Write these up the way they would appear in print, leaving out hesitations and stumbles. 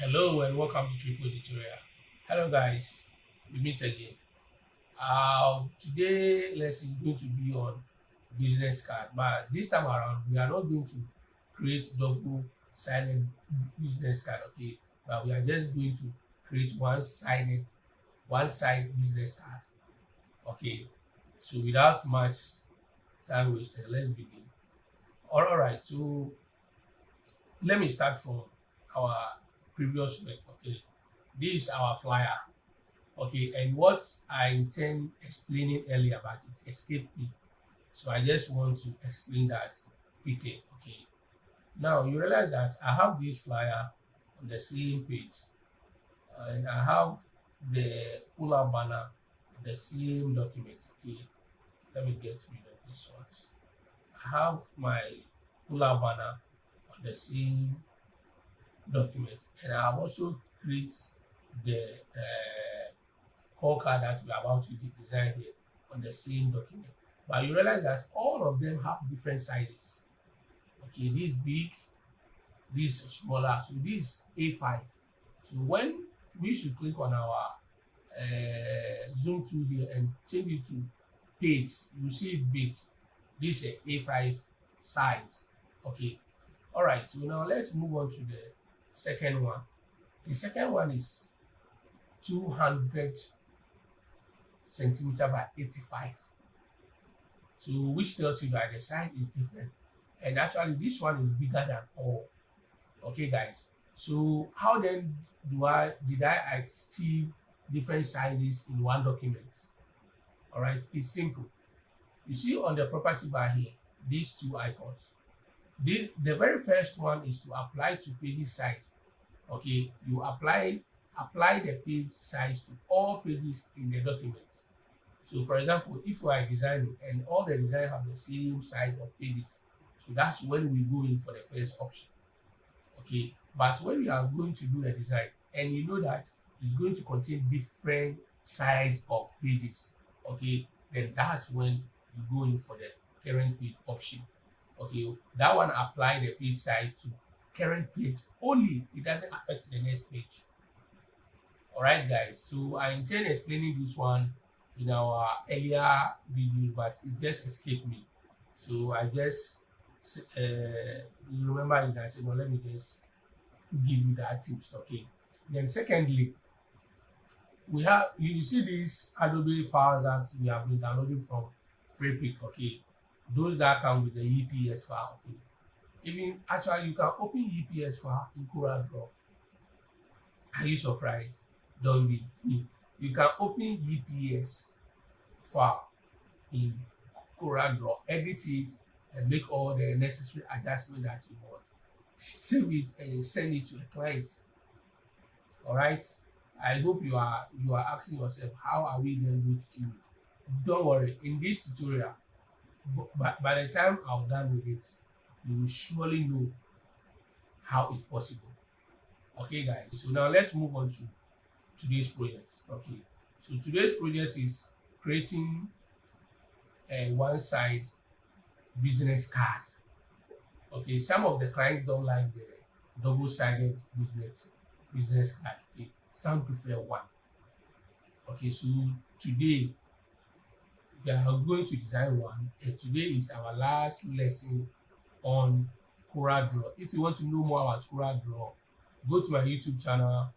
Hello and welcome to Tripple A Tutorial. Hello guys, we meet again. Today lesson is going to be on business card, but this time around we are not going to create double-sided business card, okay? But we are just going to create one-side business card, okay? So without much time wasted, let's begin. All right, so let me start from our previous work, okay? This is our flyer, okay, and what I intend explaining earlier, but it escaped me, so I just want to explain that quickly, okay. Now you realize that I have this flyer on the same page, and I have the pull-up banner on the same document, okay. Let me get rid of this ones. I have my pull-up banner on the same document, and I have also created the call card that we are about to design here on the same document. But you realize that all of them have different sizes. Okay, this big, this smaller, so this A5. So when we should click on our zoom tool here and change it to page, you see it big. This is A5 size. Okay, all right. So now let's move on to the second one. The second one is 200 centimeter by 85, so which tells you that the size is different, and actually this one is bigger than all. Okay guys, so how then did I achieve different sizes in one document? All right, it's simple. You see on the property bar here, these two icons, the very first one is to apply to page size. Okay, you apply the page size to all pages in the document. So for example, if you are designing and all the design have the same size of pages, so that's when we go in for the first option. Okay, but when you are going to do a design and you know that it's going to contain different size of pages, okay, then that's when you go in for the current page option. Okay, that one apply the page size to current page only, it doesn't affect the next page. All right guys, so I intend explaining this one in our earlier videos, but it just escaped me, so I just you remember it. I said, no, let me just give you that tips, okay. Then secondly, we have, you see these Adobe files that we have been downloading from Freepik, okay, those that come with the EPS file, okay. Even actually you can open EPS file in CorelDRAW. Are you surprised? Don't be. You can open EPS file in CorelDRAW, edit it, and make all the necessary adjustments that you want. Save it and send it to a client. All right. I hope you are asking yourself, how are we then going to do it? Don't worry. In this tutorial, by the time I'm done with it, you will surely know how it's possible. Okay guys, so now let's move on to today's project. Okay, so today's project is creating a one-side business card. Okay, some of the clients don't like the double-sided business card. Okay, some prefer one. Okay, so today we are going to design one, and today is our last lesson on CorelDRAW. If you want to know more about CorelDRAW, go to my YouTube channel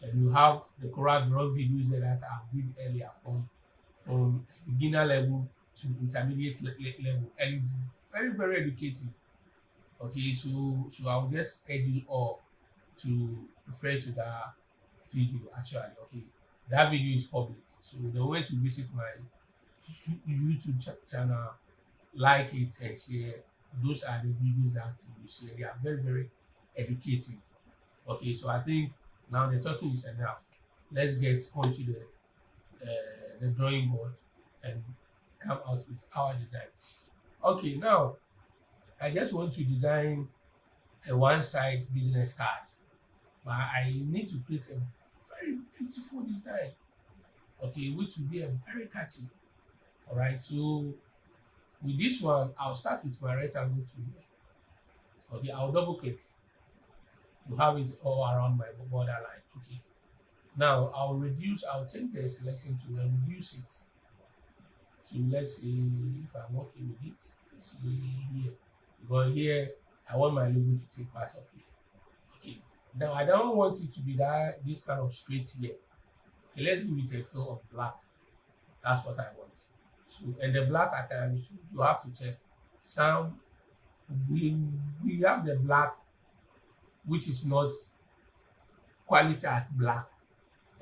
and you have the CorelDRAW videos there that I did earlier from beginner level to intermediate level, and it's very educative. Okay, so I will just urge you all to refer to that video actually. Okay, that video is public, so the moment you visit my YouTube channel, like it and share, those are the videos that you see. They are very educative. Okay, so I think now the talking is enough. Let's get onto the drawing board and come out with our design. Okay, now I just want to design a one-side business card, but I need to create a very beautiful design, okay, which will be a very catchy. All right, so with this one, I'll start with my rectangle tool here. Okay, I'll double click. to have it all around my borderline. Okay. Now I'll take the selection tool and reduce it to, let's say, if I'm working with it, let's say here. Because here I want my logo to take part of here. Okay. Now I don't want it to be this kind of straight here. Okay, let's give it a fill of black. That's what I want. So, and the black at times you have to check. Some we have the black which is not quality as black,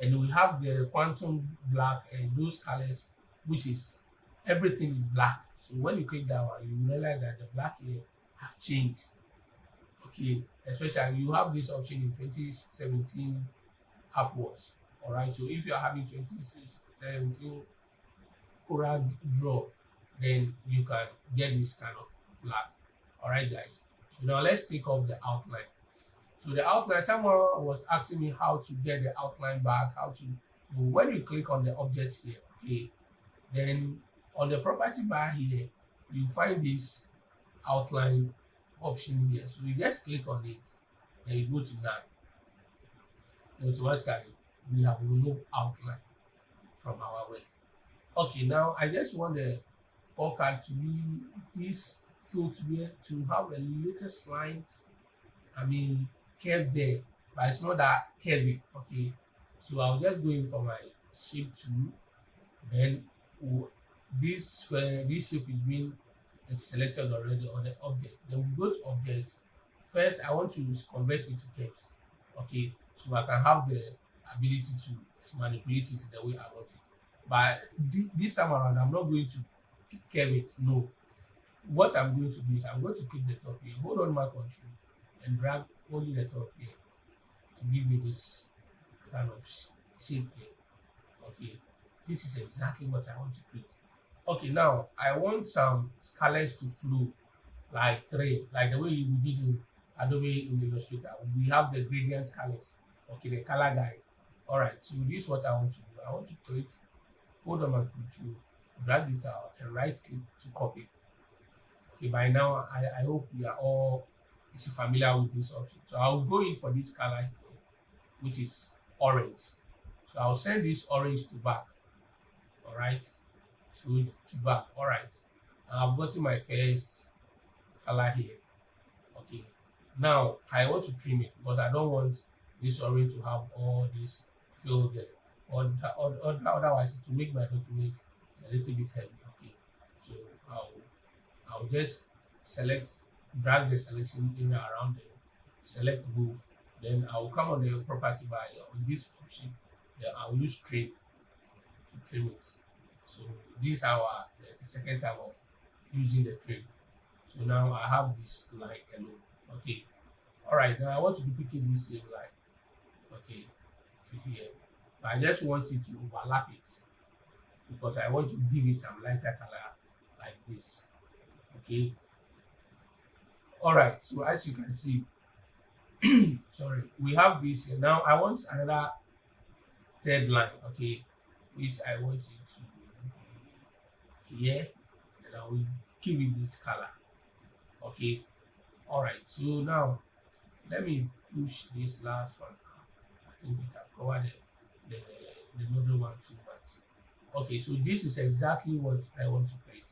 and we have the quantum black and those colors which is everything is black. So when you click that one, you realize that the black here have changed. Okay, especially you have this option in 2017 upwards. All right, so if you are having 2017 CorelDRAW, then you can get this kind of black. All right, guys. So now let's take off the outline. So the outline, someone was asking me how to get the outline back, how to, when you click on the objects here, okay, then on the property bar here, you find this outline option here. So you just click on it, and you go to that. Automatically, we have removed outline from our work. Okay, now I just want the orchard to be this fill to have a little slight, curve there, but it's not that curvy. Okay, so I'll just go in for my shape tool. Then this square, this shape is being selected already on the object. Then we go to object. First, I want to convert it to curves. Okay, so I can have the ability to manipulate it the way I want it. But this time around, I'm not going to curve it. No. What I'm going to do is I'm going to click the top here, hold on my control, and drag only the top here to give me this kind of shape here. Okay, this is exactly what I want to create. Okay, now I want some colors to flow like the way you did in Adobe in Illustrator. We have the gradient colors. Okay, the color guide. All right, so this is what I want to do. I want to click, hold on my control, drag it out, and right click to copy. Okay, by now I hope we are all familiar with this option. So I'll go in for this color here, which is orange. So I'll send this orange to back. All right, so it's to back. All right, I've gotten my first color here. Okay, now I want to trim it because I don't want this orange to have all this fill there, or otherwise it will make my document a little bit heavy. Okay, so I'll just drag the selection area around them, select both, then I will come on the property bar on this option, then I will use trim to trim it. So this is our the second time of using the trim. So now I have this line alone. Okay, all right, now I want to duplicate this same line. Okay, to here, but I just want it to overlap it because I want to give it some lighter color like this. Okay, all right, so as you can see, sorry, we have this here. Now I want another third line, okay, which I want it to be here, and I will give it this color. Okay, all right, so now let me push this last one up. I think it has covered the middle one too much. Okay, so this is exactly what I want to create.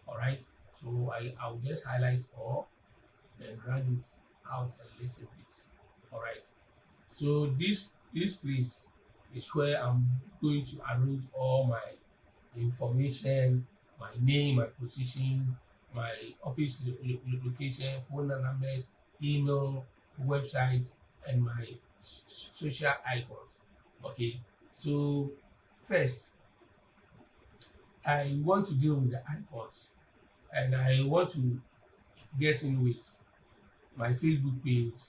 All right, so I'll just highlight all, then drag it out a little bit. All right, so this place is where I'm going to arrange all my information, my name, my position, my office location, phone numbers, email, website, and my social icons. Okay, so first I want to deal with the icons, and I want to get in with my Facebook page,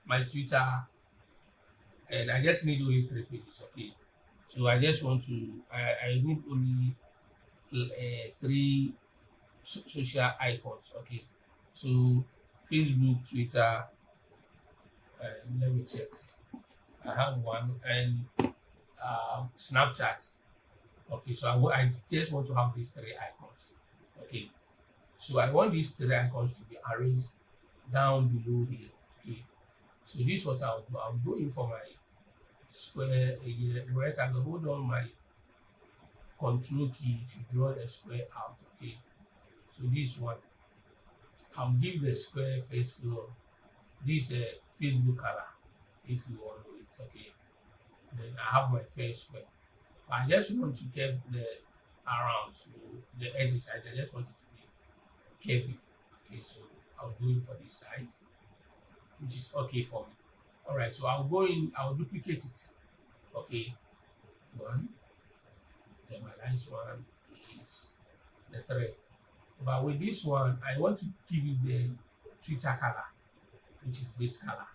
my Twitter, and I just need only 3 pages. Okay, so I just want to I need only 3 social icons. Okay, so Facebook, Twitter, let me check. I have one, and Snapchat. Okay, so I just want to have these 3 icons. Okay, so I want these 3 icons to be arranged down below here. Okay, so this is what I'll do. I'll go in for my square, rectangle, hold on my control key to draw the square out. Okay, so this one, I'll give the square face fill this Facebook color if you want it. Okay, then I have my first square. I just want to keep the around, so the edges, I just want it to be curvy. Okay, so I'll do it for this side, which is okay for me. All right, so I'll go in, I'll duplicate it. Okay, one, then my last one is the thread. But with this one, I want to give it the Twitter color, which is this color.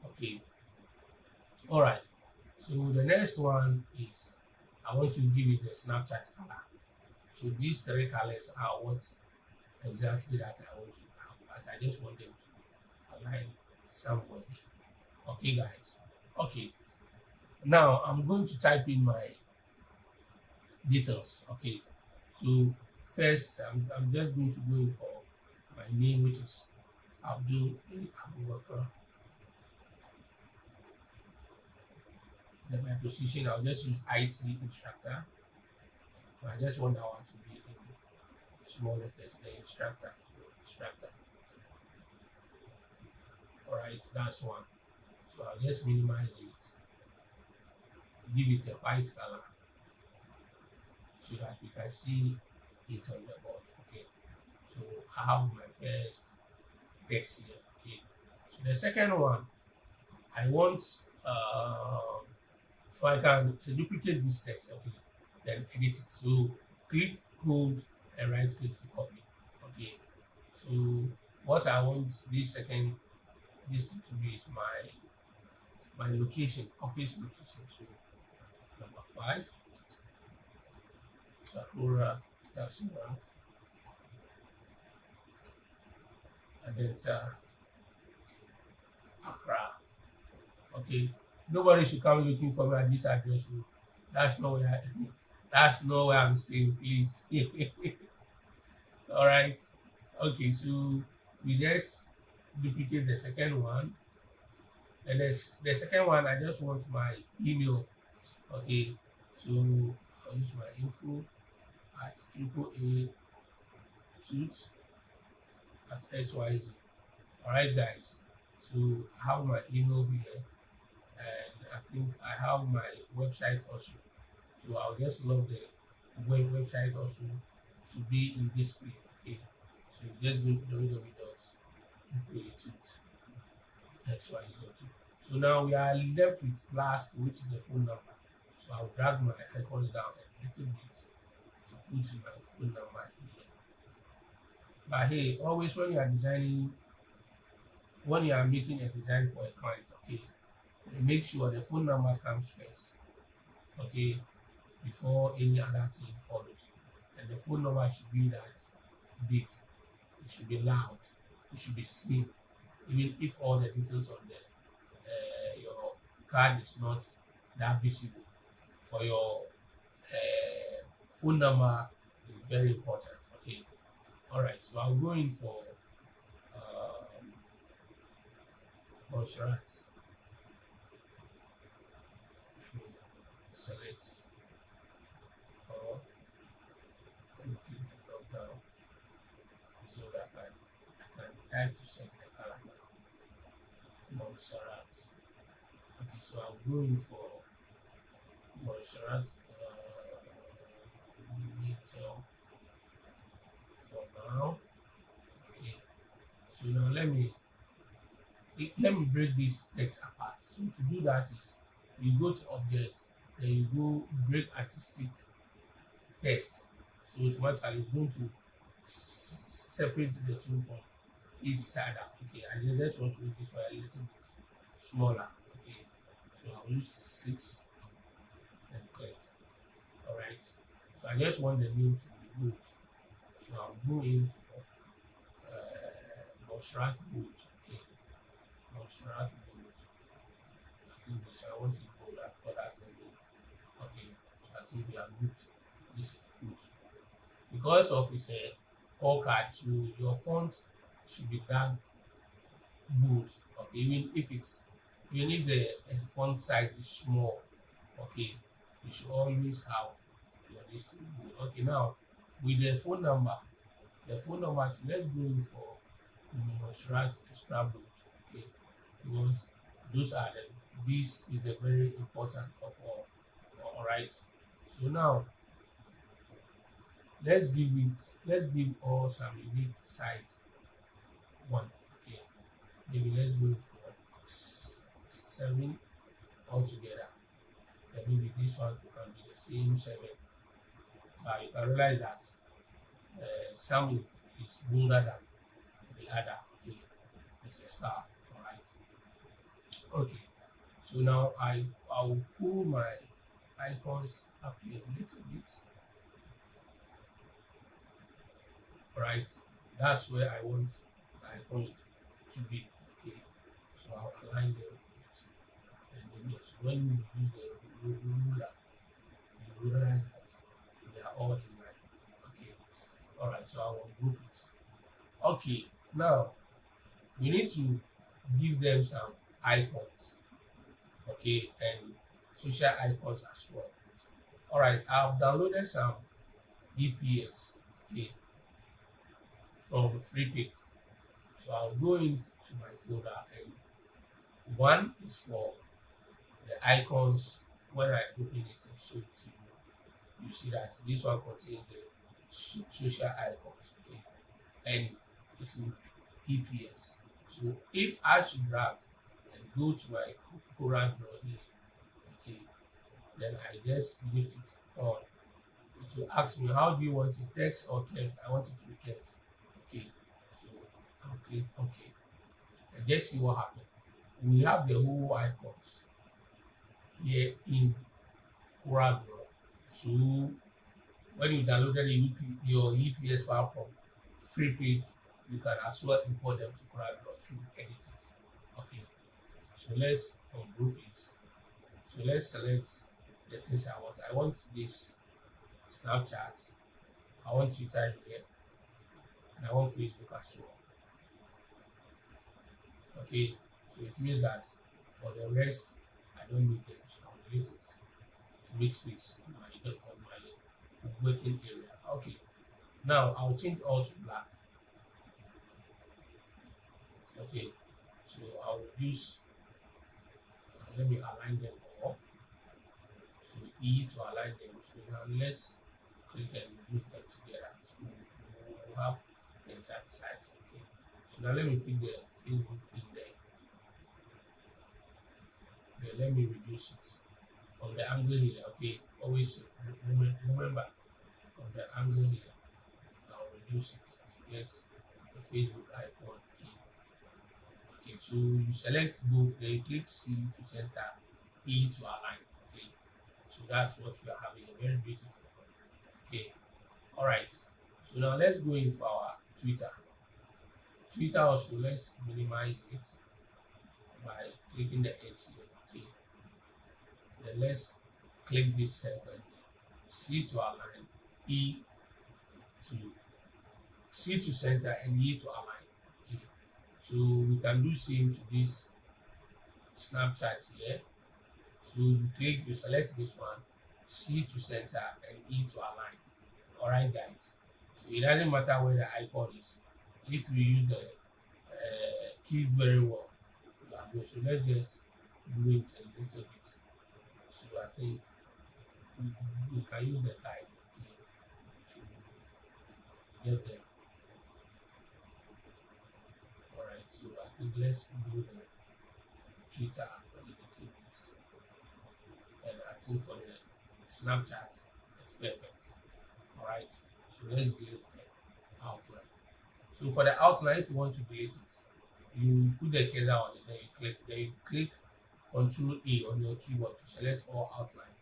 Okay, all right, so the next one is I want to give it the Snapchat color. So these three colors are what exactly that I want to have, but I just want them to align somewhere. Okay, guys. Okay, now I'm going to type in my details. Okay, so first I'm just going to go in for my name, which is Abdul Abubakar. Then my position, I'll just use IT instructor. I just want that one to be in small letters, the instructor. All right, that's one. So I'll just minimize it, give it a white color so that we can see it on the board. Okay, so I have my first text here. Okay, so the second one, I want so I can duplicate this text. Okay, then edit it. So click, hold, and right click to copy. Okay, so what I want this to be is my location, office location. So number 5, Sakura, that's rank, and then Accra. Okay, nobody should come looking for me at this address. So that's not where I'm staying, please. All right. Okay, so we just duplicate the second one, and the second one, I just want my email. Okay, so I'll use my info at Triple A Tutorials at XYZ. All right, guys. So I have my email here, and I think I have my website also. So I'll just log the website also to be in this screen. Okay, so just go to www.xyz. Okay, so now we are left with last, which is the phone number. So I'll drag my icons down a little bit to put my phone number here. But hey, always when you are making a design for a client, okay, make sure the phone number comes first. Okay, before any other thing follows, and the phone number should be that big, it should be loud, it should be seen, even if all the details on your card is not that visible. For your phone number is very important. Okay, all right, so I'll go in for Montserrat. Select or click the drop down so that I can type to set the color now. Montserrat. Okay, so I'm going for Montserrat detail for now. Okay, so now let me break this text apart. So to do that is you go to object, then you go break artistic text. So automatically it's going to separate the two from each side out. Okay, I just want to make this one a little bit smaller. Okay, so I'll use 6 and click. All right, so I just want the name to be bold. So I'll go in for Montserrat bold. Okay, Montserrat bold. I think this I want it bold. I've got that name. Okay, so I think we are good. This is good because of its call card. So your font should be dark bold. Okay, even if the font size is small, okay, you should always have your this thing bold. Okay, now with the phone number, let's go in for must write extra bold. Okay, because those are this is the very important of all. All right, so now let's give all some unique size one. Okay, maybe let's go for 7 altogether. Then maybe this one can be the same 7. You can realize that some is bolder than the other. Okay, it's a star. All right. Okay, so now I'll pull my icons up here a little bit. All right, that's where I want the icons to be. Okay, so I'll align them with the image. When you use the ruler, you realize that they are all in line. Okay, all right, so I will group it. Okay, now we need to give them some icons. Okay, and social icons as well. All right, I've downloaded some EPS. Okay, from FreePic. So I'll go into my folder, and one is for the icons. When I open it and show it to you, you see that this one contains the social icons. Okay, and it's in EPS. So if I should drag and go to my CorelDRAW here, okay, then I just lift it on. It will ask me, how do you want it, text or text? I want it to be text. Okay, so I'll click OK, and just see what happened. We have the whole icons here in CorelDRAW. So when you downloaded your EPS file from FreePic, you can as well import them to CorelDRAW to edit it. Okay, so let's ungroup it. So let's select the things I want. I want this Snapchat, I want Twitter here, and I want Facebook as well. Okay, so it means that for the rest, I don't need them, so I'll delete it to make space on my working area. Okay, now I'll change all to black. Okay, so I'll reduce, let me align them all. So E to align them. So now let's click and reduce them together. So we'll have the exact size. Okay, so now let me pick the Facebook in there. Then let me reduce it from the angle here. Okay, always remember from the angle here, I'll reduce it to get the Facebook icon in. Okay, so you select both, then you click C to center, E to align. Okay, so that's what we are having, a very beautiful. Okay, all right. So now let's go in for our Twitter. Twitter also, let's minimize it by clicking the X here. Okay, then let's click this center here. C to align, C to center, and E to align. Okay, so we can do same to this Snapchat here. So you select this one, C to center, and E to align. All right, guys. So it doesn't matter where the icon is. If you use the keys very well, you are good. So let's just do it a little bit. So I think we can use the guide to get there. All right. So I think let's do the Twitter a little bit, and I think for the Snapchat, it's perfect. All right. So let's delete the outline. So for the outline, if you want to delete it, you put the cursor on it, then you click Ctrl A on your keyboard to select all outline.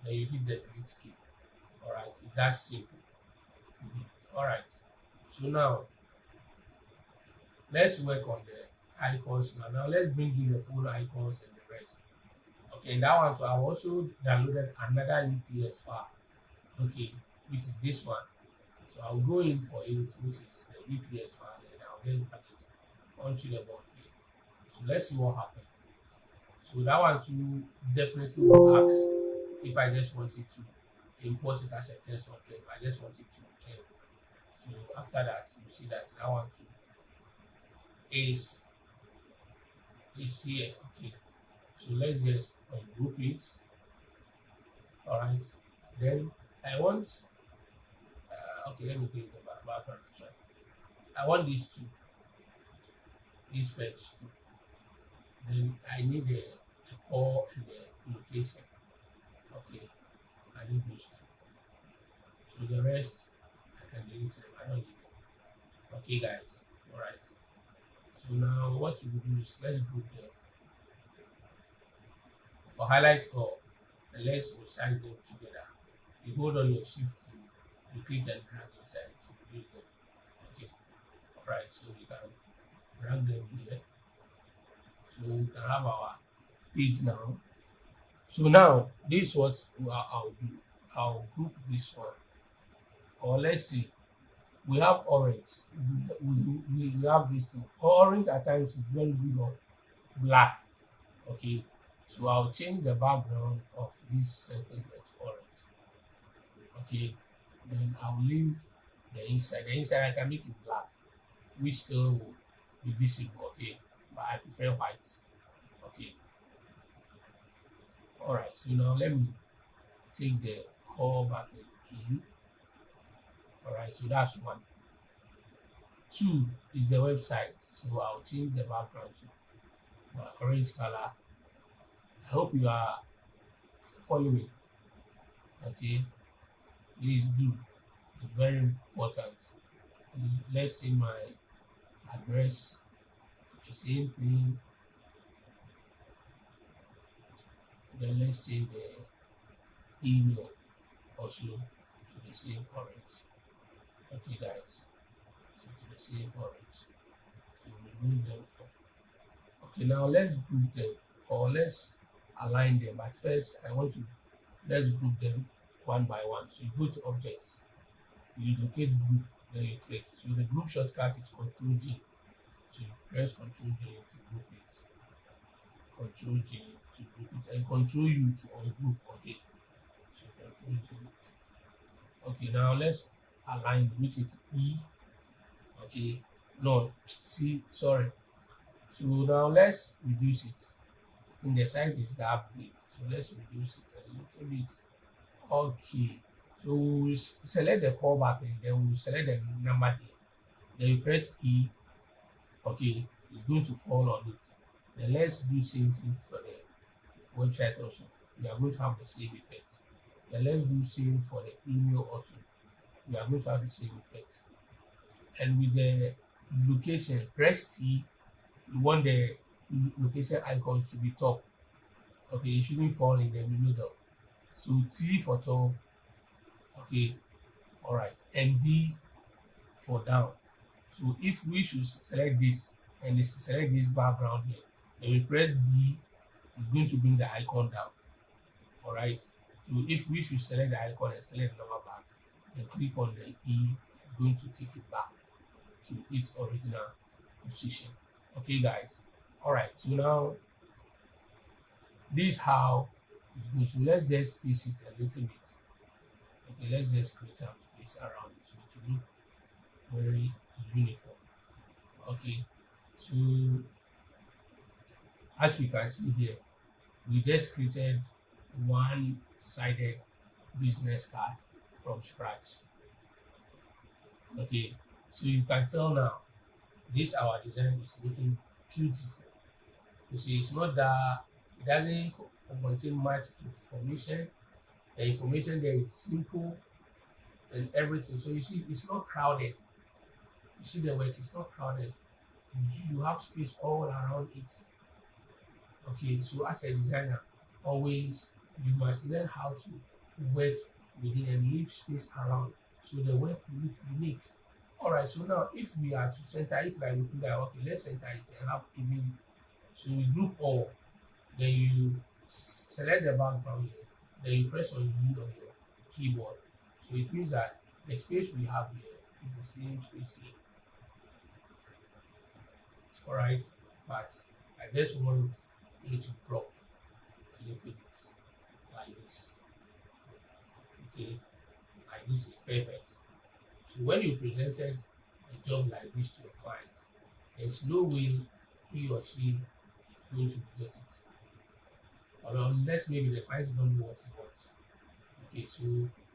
Then you hit the delete key. All right, it's that simple. All right. So now let's work on the icons now. Now let's bring in the full icons and the rest. Okay, in that one, so I've also downloaded another EPS file. Okay, which is this one. So I'll go in for it, which is the EPS file, and I'll then drag it onto the board here. So let's see what happens. So that one too definitely will ask if I just wanted to import it as a text or if I just want it to be. So after that, you see that one too is here. Okay, so let's just ungroup it. All right, then I want okay, let me do the background. I want these two, these first two. Then I need the core and the location. Okay, I need those two. So the rest I can delete them. I don't need them. Okay, guys. All right. So now what you will do is let's group them. For highlight all, and let's resize them together. You hold on your shift key, you click and drag inside to reduce them. Okay. All right. So we can drag them here. So we can have our page now. So now this is what I'll do. I'll group this one. Or let's see, we have orange. We have this thing. Orange at times is very good on black. Okay. So I'll change the background of this sentence to orange. Okay. Then I'll leave the inside. The inside I can make it black, which still will be visible. Okay. But I prefer white. Okay. All right. So now let me take the core button in. All right. So that's one. 2 is the website. So I'll change the background to my orange color. I hope you are following me. Okay. Please do. It's very important. Let's see my address. The same thing. Then let's change the email also to the same orange. Okay, guys. So to the same orange. So remove them. Okay, now let's group them or let's align them. But first, let's group them one by one. So you go to objects, you locate group, then you click. So the group shortcut is Ctrl G. So you press Ctrl G to group it. Ctrl G to group it, and Ctrl U to ungroup. Okay. So Ctrl G. Okay, now let's align, which is E. Okay. No, C. Sorry. So now let's reduce it. In the size is that big, so let's reduce it a little bit. Okay. So we'll select the core button, then we'll select the number there. Then you press E. Okay, it's going to fall on it. Then let's do same thing for the website also. We are going to have the same effect. Then let's do same for the email also. We are going to have the same effect. And with the location, press T. You want the location icons to be top. Okay, it shouldn't fall in the middle. So T for top. Okay, all right, and B for down. So if we should select this and select this background here, then we press B, it's going to bring the icon down. All right. So if we should select the icon and select the number back, then click on the E, it's going to take it back to its original position. Okay, guys. All right. So now this is how it's going. So let's just space it a little bit. Okay, let's just create some space around it so it will look very uniform. Okay, so as we can see here, we just created one-sided business card from scratch. Okay, so you can tell now this our design is looking beautiful. You see, it's not that it doesn't contain much information. The information there is simple and everything. So you see, it's not crowded. You see the work, it's not crowded. You have space all around it. Okay, so as a designer, always you must learn how to work within and leave space around so the work will look unique. Alright, so now if we are to center, if we are looking at okay, let's center it and have even, so we group all, then you select the background here, then you press on U on your keyboard. So it means that the space we have here is the same space here. Alright, but I just want it to drop a little bit like this. Okay, and this is perfect. So when you presented a job like this to a client, there's no way he or she is going to reject it. Or unless maybe the client don't know what he wants. Okay, so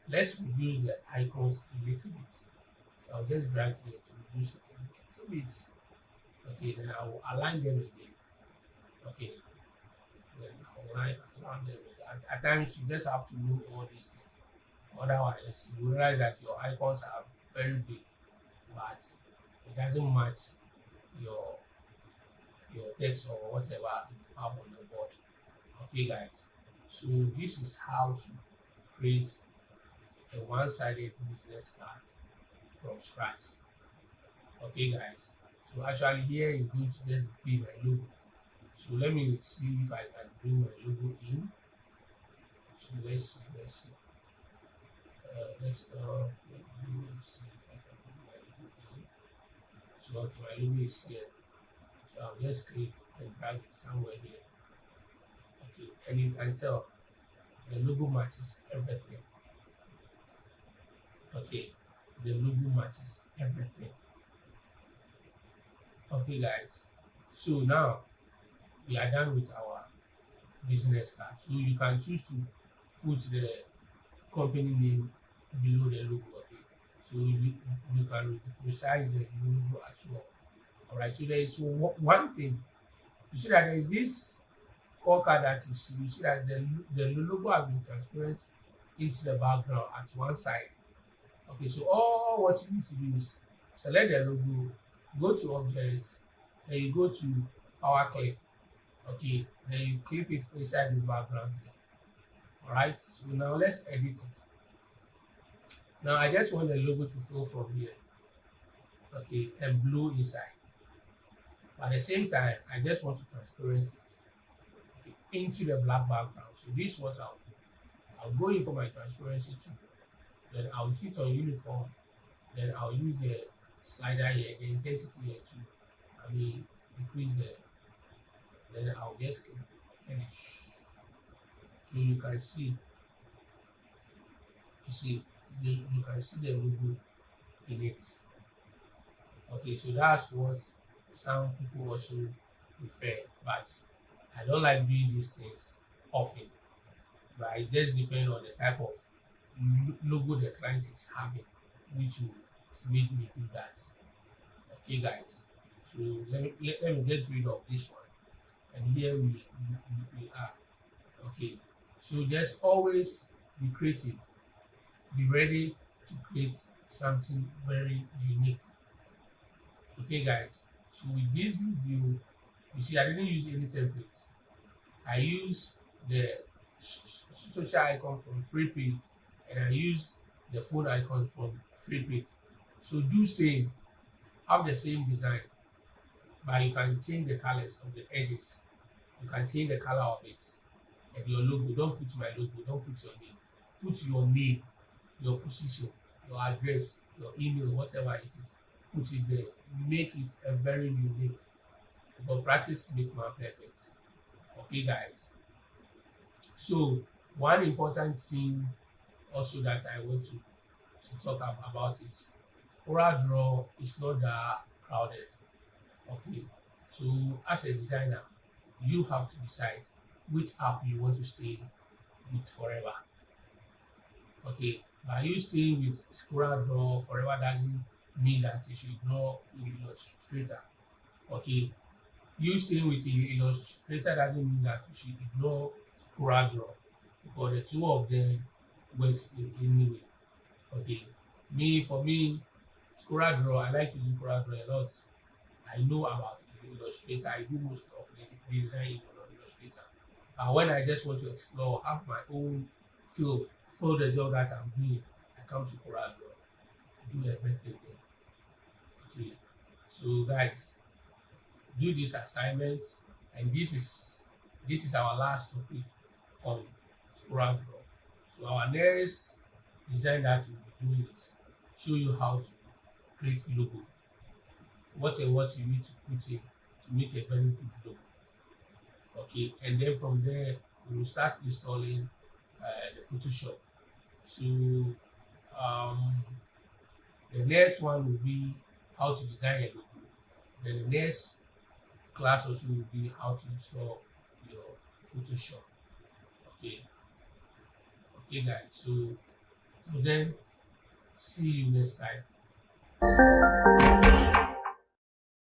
let's reduce the icons a little bit. So I'll just drag here to reduce it a little bit. Okay, then I will align them again. Okay, then I'll align them again. At times you just have to know all these things. Otherwise, you realize that your icons are very big, but it doesn't match your text or whatever you have on the board. Okay, guys. So this is how to create a one-sided business card from scratch. Okay, guys. So actually here is going to just be my logo. So let me see if I can bring my logo in. So let's see. Let's see if I can bring my logo in. So okay, my logo is here. So I'll just click and drag it somewhere here. Okay, and you can tell the logo matches everything. Okay, the logo matches everything. Okay, guys. So now we are done with our business card. So you can choose to put the company name below the logo. Okay, so you can resize the logo as well. All right. So there is one thing. You see that there is this core card that you see. You see that the logo has been transparent into the background at one side. Okay, so all what you need to do is select the logo, go to objects, then you go to power clip. Okay, then you clip it inside the background here. All right, so now let's edit it. Now I just want the logo to flow from here. Okay, and blue inside. But at the same time, I just want to transparent it into the black background. So this is what I'll do. I'll go in for my transparency tool. Then I'll hit on uniform. Then I'll use the slider here, the intensity here to decrease the. Then I'll just click finish. So you can see. You can see the logo in it. Okay, so that's what some people also prefer, but I don't like doing these things often. But it just depends on the type of logo the client is having, which will make me do that. Okay, guys. So let me get rid of this one, and here we are. Okay. So just always be creative. Be ready to create something very unique. Okay, guys. So with this video, you see I didn't use any templates. I use the social icon from FreePic, and I use the phone icon from FreePic. So do same, have the same design, but you can change the colors of the edges. You can change the color of it. And your logo, don't put my logo, don't put your name. Put your name, your position, your address, your email, whatever it is. Put it there. Make it a very unique. But practice make man perfect. Okay, guys. So one important thing also that I want to talk about is CorelDRAW is not that crowded. Okay, so as a designer, you have to decide which app you want to stay with forever. Okay, by you staying with CorelDRAW forever doesn't mean that you should ignore Illustrator. Okay, you staying with Illustrator doesn't mean that you should ignore CorelDRAW, because the two of them works in any way. Okay, for me, CorelDRAW, I like using CorelDRAW a lot. I know about Illustrator. I do most of the design in Illustrator. But when I just want to explore, have my own feel the job that I'm doing, I come to CorelDRAW. Do everything there. Okay, so guys, do this assignment, and this is our last topic on CorelDRAW. So our next design that we'll be doing is show you how to create logo. What you need to put in to make a very good logo. Okay, and then from there we will start installing the Photoshop. So the next one will be how to design a logo. Then the next class also will be how to install your Photoshop. Okay, okay guys, so then see you next time.